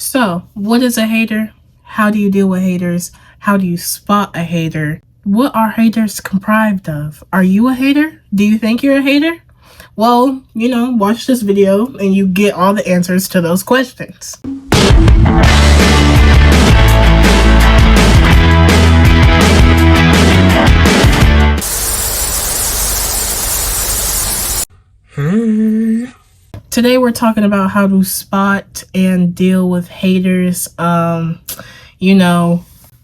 So, what is a hater? How do you deal with haters? How do you spot a hater? What are haters comprised of? Are you a hater? Do you think you're a hater? Well, watch this video and you get all the answers to those questions. Hey. Today we're talking about how to spot and deal with haters. I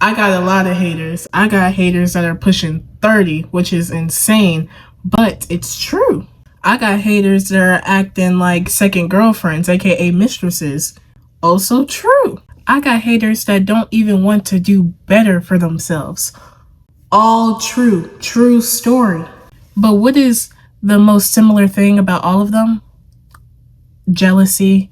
got a lot of haters. I got haters that are pushing 30, which is insane, but it's true. I got haters that are acting like second girlfriends, aka mistresses. Also true. I got haters that don't even want to do better for themselves. All true. True story. But what is the most similar thing about all of them? Jealousy,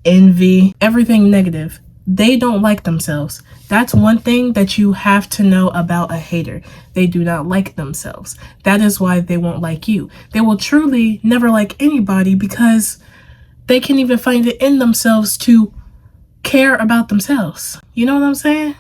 envy, everything negative. They don't like themselves. That's one thing that you have to know about a hater. They do not like themselves. That is why they won't like you. They will truly never like anybody because they can't even find it in themselves to care about themselves. You know what I'm saying?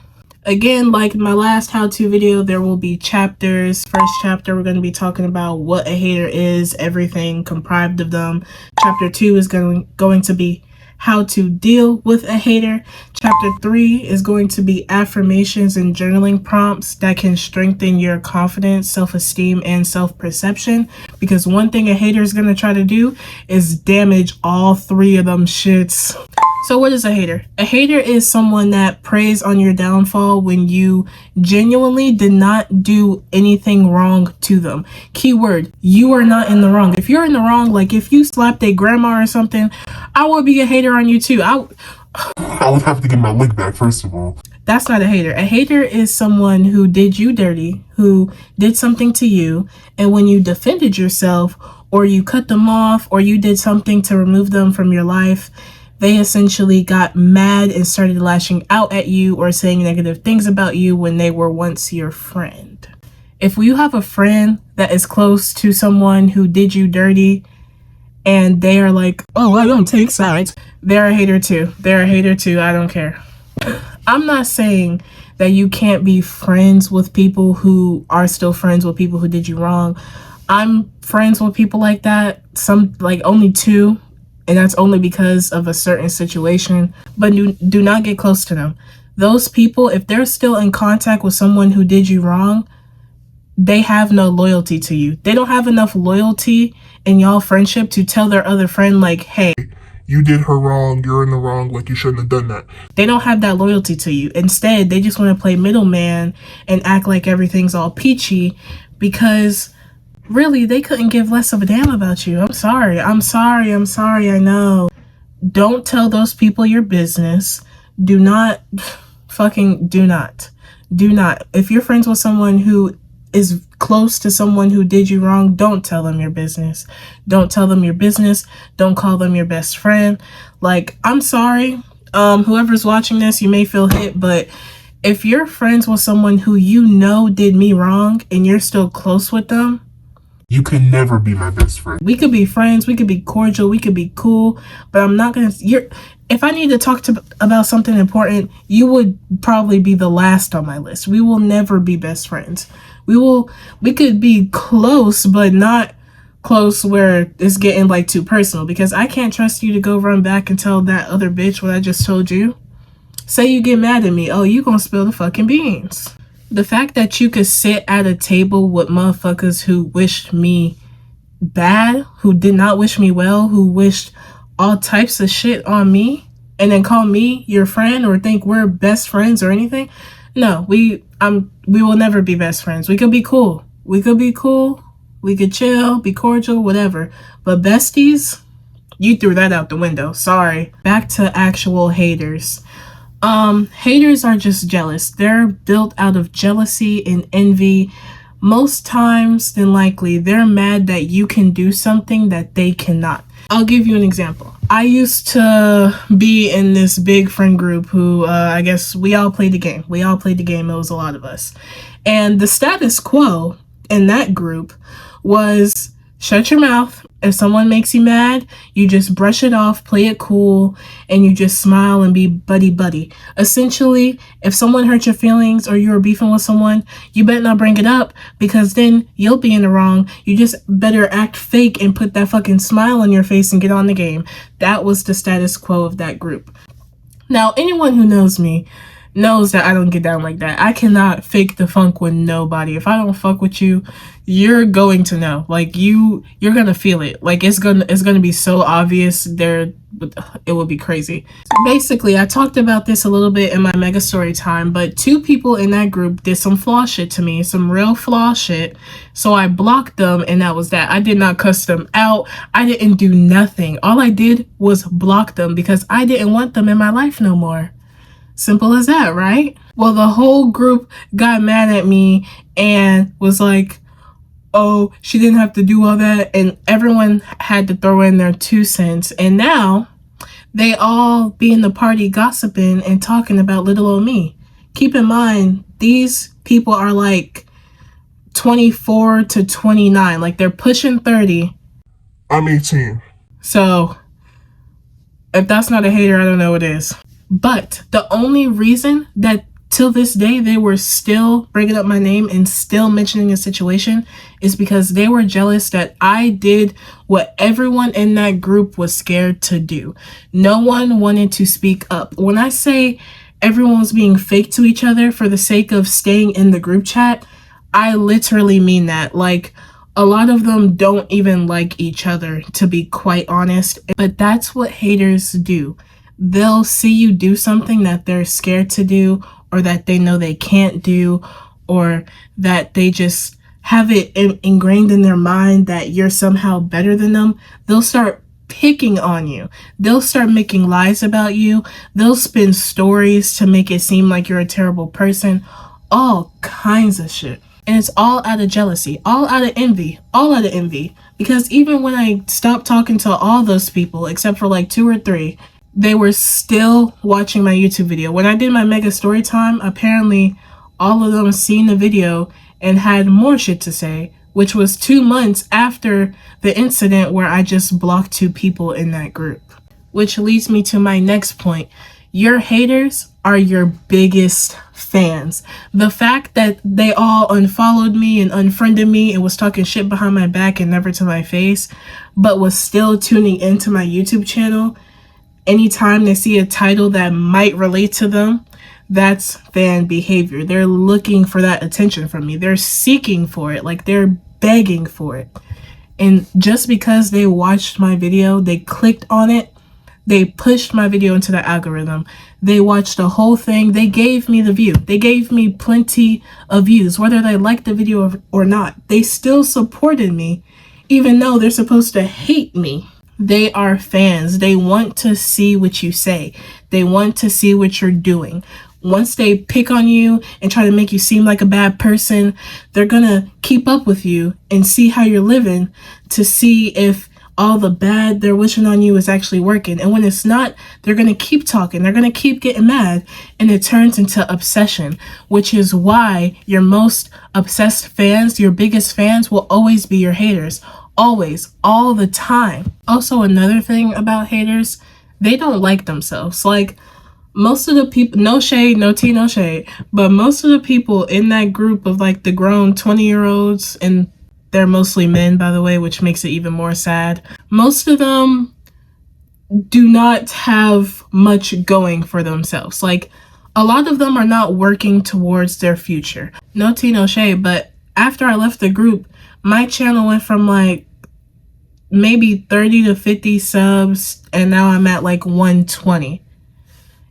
Again, like my last how-to video, there will be chapters. First chapter, we're going to be talking about what a hater is, everything comprised of them. Chapter 2 is going to be how to deal with a hater. Chapter 3 is going to be affirmations and journaling prompts that can strengthen your confidence, self-esteem, and self-perception. Because one thing a hater is going to try to do is damage all three of them shits. So what is a hater? A hater is someone that preys on your downfall when you genuinely did not do anything wrong to them. Keyword, you are not in the wrong. If you're in the wrong, like if you slapped a grandma or something, I would be a hater on you too. I would have to get my lick back, first of all. That's not a hater. A hater is someone who did you dirty, who did something to you, and when you defended yourself, or you cut them off, or you did something to remove them from your life, they essentially got mad and started lashing out at you or saying negative things about you when they were once your friend. If you have a friend that is close to someone who did you dirty and they are like, oh, I don't take sides, they're a hater too. They're a hater too. I don't care. I'm not saying that you can't be friends with people who are still friends with people who did you wrong. I'm friends with people like that. Some, like only two. And that's only because of a certain situation, but do not get close to them. Those people, if they're still in contact with someone who did you wrong, they have no loyalty to you. They don't have enough loyalty in y'all friendship to tell their other friend like, hey, you did her wrong, you're in the wrong, like you shouldn't have done that. They don't have that loyalty to you. Instead, they just want to play middleman and act like everything's all peachy because really, they couldn't give less of a damn about you. I'm sorry, I know. Don't tell those people your business. Do not. If you're friends with someone who is close to someone who did you wrong, don't tell them your business. Don't tell them your business. Don't call them your best friend. Like, I'm sorry. Whoever's watching this, you may feel hit, but if you're friends with someone who you know did me wrong and you're still close with them, you can never be my best friend. We could be friends, we could be cordial, we could be cool, but I'm not gonna, if I need to talk about something important, you would probably be the last on my list. We will never be best friends. We could be close, but not close where it's getting like too personal, because I can't trust you to go run back and tell that other bitch what I just told you. Say you get mad at me, oh, you gonna spill the fucking beans. The fact that you could sit at a table with motherfuckers who wished me bad, who did not wish me well, who wished all types of shit on me, and then call me your friend or think we're best friends or anything. No, we will never be best friends. We could be cool. We could chill, be cordial, whatever. But besties, you threw that out the window. Sorry. Back to actual haters. Haters are just jealous. They're built out of jealousy and envy. Most times than likely, they're mad that you can do something that they cannot. I'll give you an example. I used to be in this big friend group who, I guess we all played the game. It was a lot of us. And the status quo in that group was Shut your mouth. If someone makes you mad, you just brush it off, play it cool, and you just smile and be buddy-buddy. Essentially, if someone hurt your feelings or you were beefing with someone, you better not bring it up, because then you'll be in the wrong. You just better act fake and put that fucking smile on your face and get on the game. That was the status quo of that group. Now, anyone who knows me knows that I don't get down like that. I cannot fake the funk with nobody. If I don't fuck with you, you're going to know. Like, you're gonna feel it. Like, it's gonna be so obvious. It would be crazy. Basically, I talked about this a little bit in my mega story time, but 2 people in that group did some flaw shit to me, some real flaw shit. So I blocked them, and that was that. I did not cuss them out. I didn't do nothing. All I did was block them because I didn't want them in my life no more. Simple as that, right? Well, the whole group got mad at me and was like, oh, she didn't have to do all that. And everyone had to throw in their 2 cents. And now they all be in the party gossiping and talking about little old me. Keep in mind, these people are like 24 to 29. Like, they're pushing 30. I'm 18. So if that's not a hater, I don't know what is. But the only reason that till this day they were still bringing up my name and still mentioning the situation is because they were jealous that I did what everyone in that group was scared to do. No one wanted to speak up. When I say everyone was being fake to each other for the sake of staying in the group chat, I literally mean that. Like, a lot of them don't even like each other, to be quite honest. But that's what haters do. They'll see you do something that they're scared to do, or that they know they can't do, or that they just have it ingrained in their mind that you're somehow better than them. They'll start picking on you. They'll start making lies about you. They'll spin stories to make it seem like you're a terrible person. All kinds of shit. And it's all out of jealousy, all out of envy, all out of envy. Because even when I stopped talking to all those people, except for like 2 or 3, they were still watching my YouTube video. When I did my mega story time, apparently all of them seen the video and had more shit to say, which was 2 months after the incident where I just blocked 2 people in that group. Which leads me to my next point. Your haters are your biggest fans. The fact that they all unfollowed me and unfriended me and was talking shit behind my back and never to my face, but was still tuning into my YouTube channel anytime they see a title that might relate to them, that's fan behavior. They're looking for that attention from me. They're seeking for it. Like, they're begging for it. And just because they watched my video, they clicked on it, they pushed my video into the algorithm. They watched the whole thing. They gave me the view. They gave me plenty of views, whether they liked the video or not. They still supported me, even though they're supposed to hate me. They are fans. They want to see what you say. They want to see what you're doing. Once they pick on you and try to make you seem like a bad person, they're gonna keep up with you and see how you're living to see if all the bad they're wishing on you is actually working. And when it's not, they're gonna keep talking. They're gonna keep getting mad, and it turns into obsession, which is why your most obsessed fans, your biggest fans, will always be your haters. Always, all the time. Also, another thing about haters, they don't like themselves. Like, most of the people, no shade, no tea, no shade, but most of the people in that group of like the grown 20-year-olds, and they're mostly men, by the way, which makes it even more sad. Most of them do not have much going for themselves. Like, a lot of them are not working towards their future. No tea, no shade, but after I left the group, my channel went from like maybe 30 to 50 subs, and now I'm at like 120.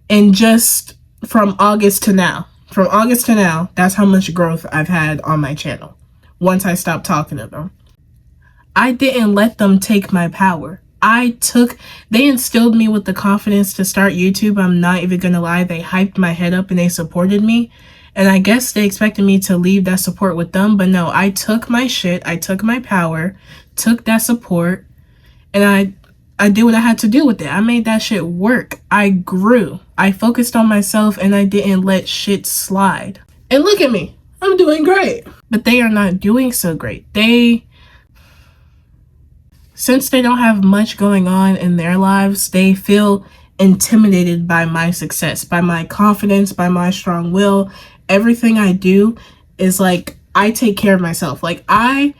And just from August to now, that's how much growth I've had on my channel once I stopped talking to them. I didn't let them take my power. They instilled me with the confidence to start YouTube. I'm not even gonna lie. They hyped my head up and they supported me. And I guess they expected me to leave that support with them. But no, I took my shit. I took my power, took that support, and I did what I had to do with it. I made that shit work. I grew. I focused on myself, and I didn't let shit slide. And look at me. I'm doing great. But they are not doing so great. Since they don't have much going on in their lives, they feel intimidated by my success, by my confidence, by my strong will. Everything I do is like I take care of myself. Like I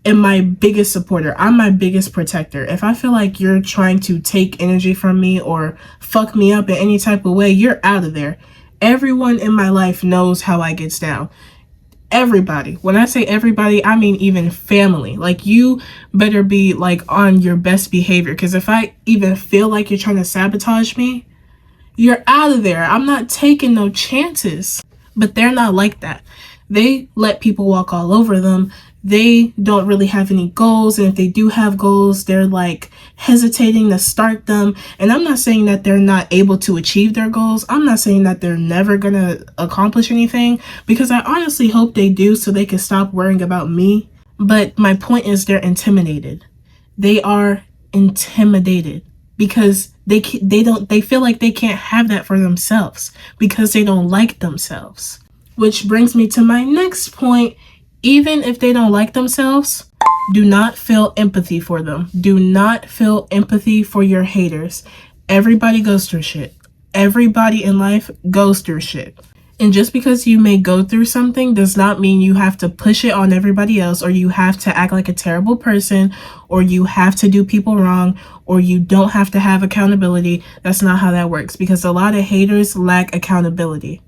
am my biggest supporter. I'm my biggest protector. If I feel like you're trying to take energy from me or fuck me up in any type of way, you're out of there. Everyone in my life knows how I gets down. Everybody. When I say everybody, I mean even family. Like you better be like on your best behavior, because if I even feel like you're trying to sabotage me, you're out of there. I'm not taking no chances. But they're not like that. They let people walk all over them. They don't really have any goals. And if they do have goals, they're like hesitating to start them. And I'm not saying that they're not able to achieve their goals. I'm not saying that they're never going to accomplish anything, because I honestly hope they do so they can stop worrying about me. But my point is they're intimidated. They are intimidated because they feel like they can't have that for themselves because they don't like themselves. Which brings me to my next point. Even if they don't like themselves, do not feel empathy for them. Do not feel empathy for your haters. Everybody goes through shit. Everybody in life goes through shit. And just because you may go through something does not mean you have to push it on everybody else, or you have to act like a terrible person, or you have to do people wrong, or you don't have to have accountability. That's not how that works, because a lot of haters lack accountability.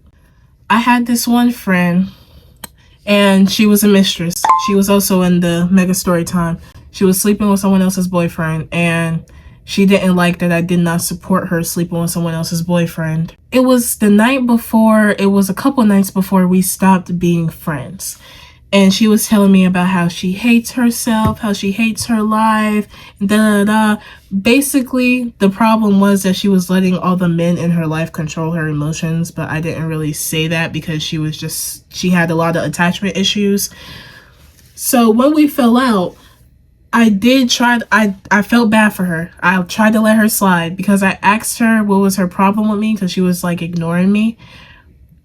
I had this one friend, and she was a mistress. She was also in the mega story time. She was sleeping with someone else's boyfriend, and she didn't like that I did not support her sleeping with someone else's boyfriend. It was the night before, it was a couple nights before we stopped being friends. And she was telling me about how she hates herself, how she hates her life, da da da. Basically, the problem was that she was letting all the men in her life control her emotions, but I didn't really say that because she had a lot of attachment issues. So when we fell out, I felt bad for her. I tried to let her slide because I asked her what was her problem with me, because she was like ignoring me.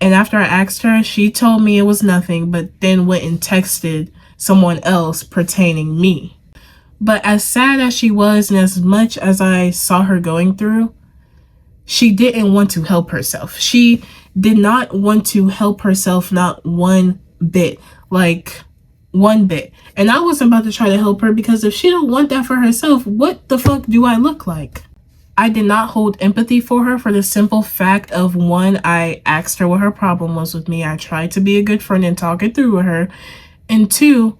And after I asked her, she told me it was nothing, but then went and texted someone else pertaining me. But as sad as she was, and as much as I saw her going through, she didn't want to help herself. She did not want to help herself, not one bit. Like, one bit. And I wasn't about to try to help her, because if she don't want that for herself, what the fuck do I look like? I did not hold empathy for her for the simple fact of, one, I asked her what her problem was with me. I tried to be a good friend and talk it through with her. And two,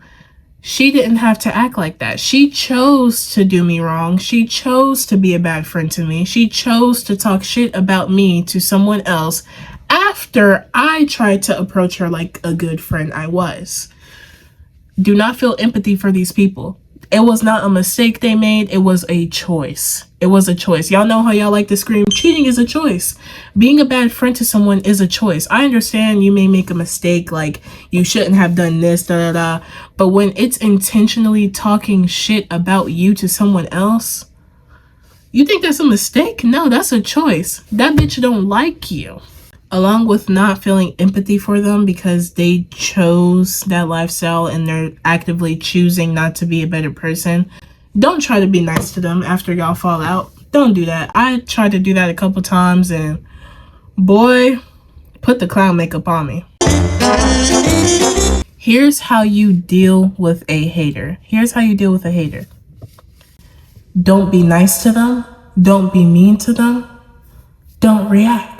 she didn't have to act like that. She chose to do me wrong. She chose to be a bad friend to me. She chose to talk shit about me to someone else after I tried to approach her like a good friend I was. Do not feel empathy for these people. It was not a mistake they made. It was a choice. It was a choice. Y'all know how y'all like to scream, cheating is a choice. Being a bad friend to someone is a choice. I understand you may make a mistake, like you shouldn't have done this, da da da. But when it's intentionally talking shit about you to someone else, you think that's a mistake? No, that's a choice. That bitch don't like you. Along with not feeling empathy for them because they chose that lifestyle and they're actively choosing not to be a better person, don't try to be nice to them after y'all fall out. Don't do that. I tried to do that a couple times, and boy, put the clown makeup on me. Here's how you deal with a hater. Here's how you deal with a hater. Don't be nice to them. Don't be mean to them. Don't react.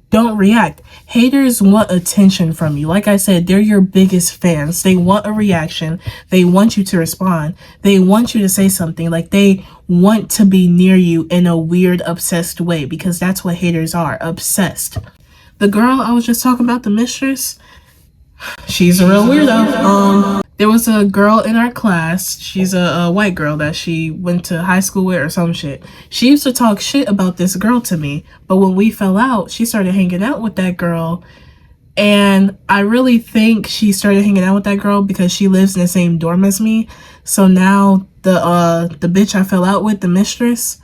Don't react. Haters want attention from you. Like I said, they're your biggest fans. They want a reaction. They want you to respond. They want you to say something. Like, they want to be near you in a weird, obsessed way, because that's what haters are, obsessed. The girl I was just talking about, the mistress, she's a real weirdo. There was a girl in our class. She's a white girl that she went to high school with or some shit. She used to talk shit about this girl to me. But when we fell out, she started hanging out with that girl. And I really think she started hanging out with that girl because she lives in the same dorm as me. So now the bitch I fell out with, the mistress,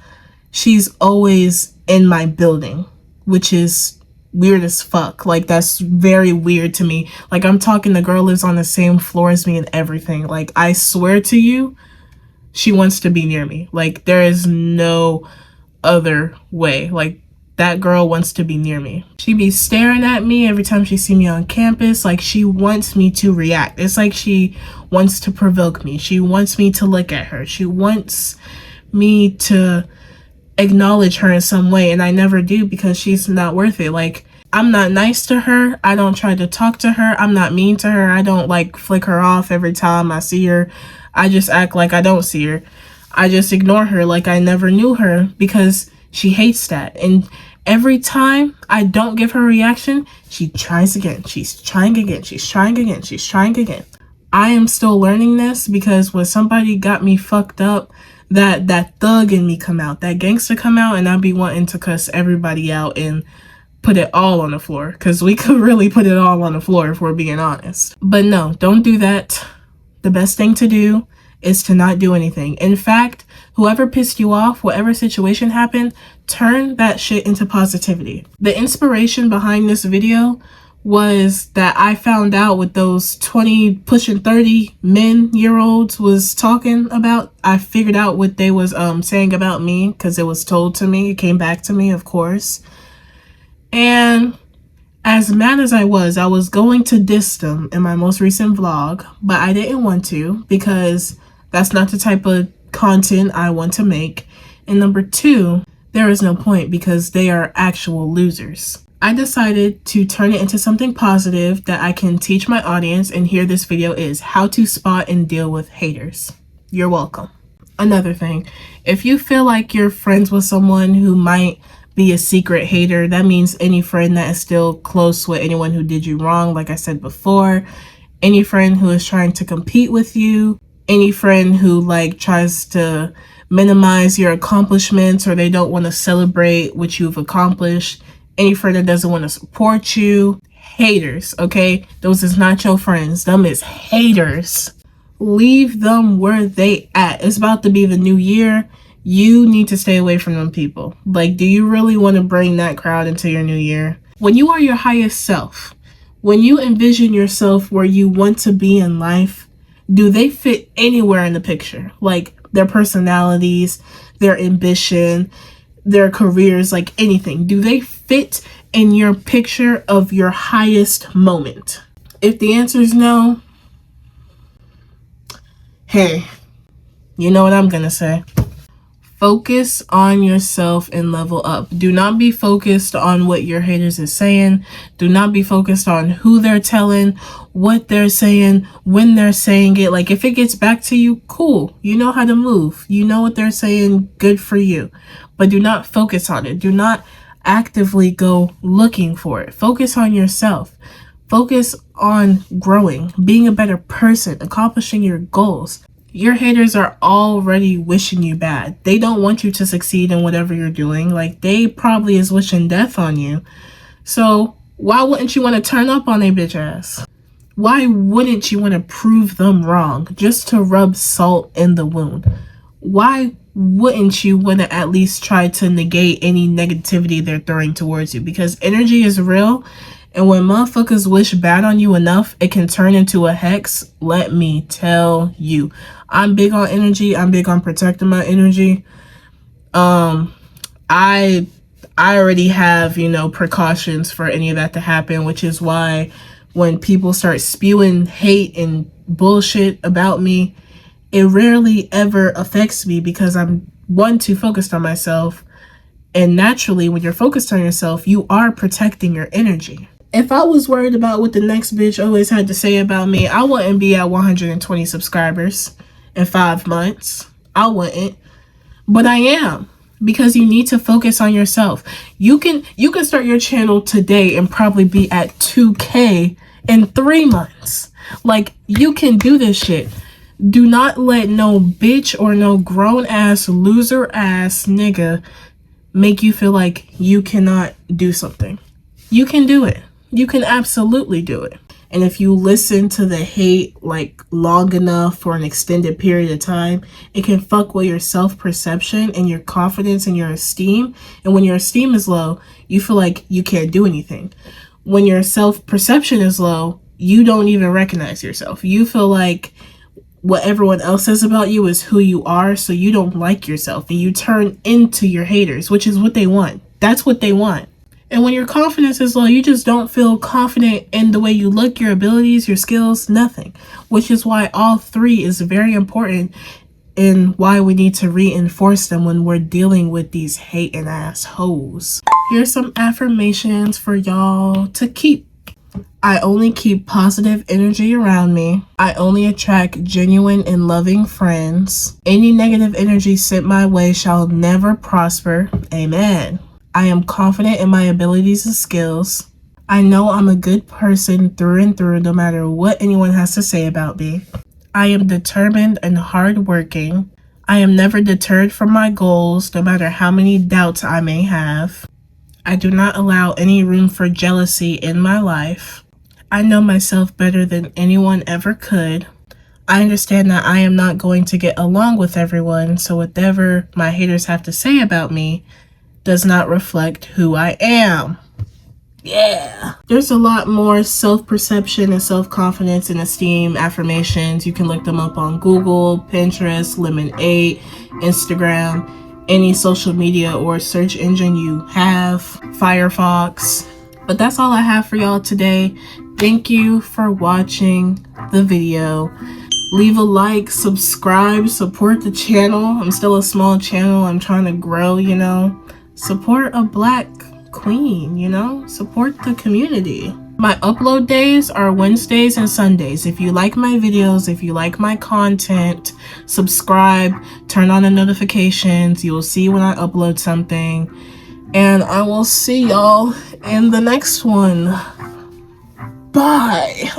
she's always in my building, which is weird as fuck. Like, that's very weird to me. Like, I'm talking, the girl lives on the same floor as me and everything. Like, I swear to you, she wants to be near me. Like, there is no other way. Like, that girl wants to be near me. She be staring at me every time she see me on campus. Like, she wants me to react. It's like she wants to provoke me. She wants me to look at her. She wants me to acknowledge her in some way, and I never do because she's not worth it. Like, I'm not nice to her. I don't try to talk to her. I'm not mean to her. I don't like flick her off every time I see her. I just act like I don't see her. I just ignore her like I never knew her because she hates that. And every time I don't give her a reaction, she tries again. She's trying again. She's trying again. She's trying again. I am still learning this because when somebody got me fucked up, that thug in me come out, that gangster come out, and I be wanting to cuss everybody out and put it all on the floor, because we could really put it all on the floor if we're being honest. But no, don't do that. The best thing to do is to not do anything. In fact, whoever pissed you off, whatever situation happened, turn that shit into positivity. The inspiration behind this video was that I found out what those 20 pushing 30 men-year-olds was talking about. I figured out what they was saying about me because it was told to me. It came back to me, of course. And as mad as I was going to diss them in my most recent vlog, but I didn't want to because that's not the type of content I want to make. And number two, there is no point because they are actual losers. I decided to turn it into something positive that I can teach my audience, and here this video is: how to spot and deal with haters. You're welcome. Another thing, if you feel like you're friends with someone who might be a secret hater, that means any friend that is still close with anyone who did you wrong, like I said before, any friend who is trying to compete with you, any friend who like tries to minimize your accomplishments or they don't want to celebrate what you've accomplished, any friend that doesn't want to support you. Haters, okay? Those is not your friends. Them is haters. Leave them where they at. It's about to be the new year. You need to stay away from them people. Like, do you really want to bring that crowd into your new year? When you are your highest self, when you envision yourself where you want to be in life, do they fit anywhere in the picture? Like, their personalities, their ambition, their careers, like anything. Do they fit in your picture of your highest moment? If the answer is no, hey, you know what I'm gonna say. Focus on yourself and level up. Do not be focused on what your haters is saying. Do not be focused on who they're telling, what they're saying, when they're saying it. Like, if it gets back to you, cool. You know how to move. You know what they're saying, good for you. But do not focus on it. Do not actively go looking for it. Focus on yourself. Focus on growing, being a better person, accomplishing your goals. Your haters are already wishing you bad. They don't want you to succeed in whatever you're doing. Like, they probably is wishing death on you. So why wouldn't you want to turn up on a bitch ass? Why wouldn't you want to prove them wrong just to rub salt in the wound? Why wouldn't you want to at least try to negate any negativity they're throwing towards you? Because energy is real. And when motherfuckers wish bad on you enough, it can turn into a hex. Let me tell you. I'm big on energy. I'm big on protecting my energy. I already have, precautions for any of that to happen, which is why when people start spewing hate and bullshit about me, it rarely ever affects me because I'm, one, too focused on myself. And naturally, when you're focused on yourself, you are protecting your energy. If I was worried about what the next bitch always had to say about me, I wouldn't be at 120 subscribers in 5 months. I wouldn't. But I am. Because you need to focus on yourself. You can start your channel today and probably be at 2K in 3 months. Like, you can do this shit. Do not let no bitch or no grown ass loser ass nigga make you feel like you cannot do something. You can do it. You can absolutely do it. And if you listen to the hate like long enough for an extended period of time, it can fuck with your self-perception and your confidence and your esteem. And when your esteem is low, you feel like you can't do anything. When your self-perception is low, you don't even recognize yourself. You feel like what everyone else says about you is who you are, so you don't like yourself and you turn into your haters, which is what they want. That's what they want. And when your confidence is low, you just don't feel confident in the way you look, your abilities, your skills, nothing. Which is why all three is very important and why we need to reinforce them when we're dealing with these hating ass hoes. Here's some affirmations for y'all to keep. I only keep positive energy around me. I only attract genuine and loving friends. Any negative energy sent my way shall never prosper. Amen. I am confident in my abilities and skills. I know I'm a good person through and through, no matter what anyone has to say about me. I am determined and hardworking. I am never deterred from my goals, no matter how many doubts I may have. I do not allow any room for jealousy in my life. I know myself better than anyone ever could. I understand that I am not going to get along with everyone, so whatever my haters have to say about me does not reflect who I am. Yeah. There's a lot more self-perception and self-confidence and esteem affirmations. You can look them up on Google, Pinterest, Lemon8, Instagram, any social media or search engine you have, Firefox. But that's all I have for y'all today. Thank you for watching the video. Leave a like, subscribe, support the channel. I'm still a small channel. I'm trying to grow, Support a black queen, Support the community. My upload days are Wednesdays and Sundays. If you like my videos, if you like my content, subscribe, turn on the notifications. You will see when I upload something. And I will see y'all in the next one. Bye.